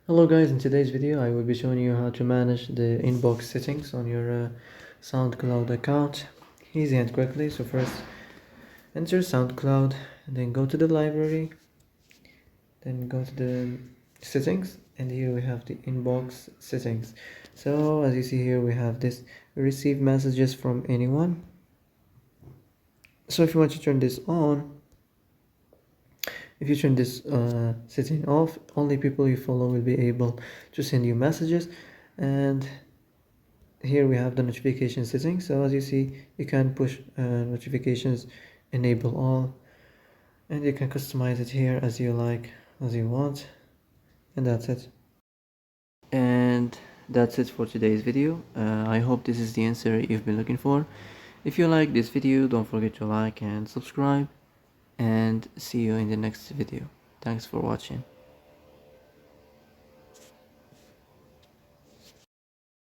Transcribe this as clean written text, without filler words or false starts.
Hello guys, in today's video I will be showing you how to manage the inbox settings on your SoundCloud account easy and quickly. So first enter SoundCloud and then go to the library, then go to the settings, and here we have the inbox settings. So as you see here we have this receive messages from anyone. So if you want to turn this on, if you turn this setting off, only people you follow will be able to send you messages. And here we have the notification settings. So as you see, you can push notifications, enable all, and you can customize it here as you like, as you want. And that's it. And that's it for today's video. I hope this is the answer you've been looking for. If you like this video, don't forget to like and subscribe, and see you in the next video. Thanks for watching.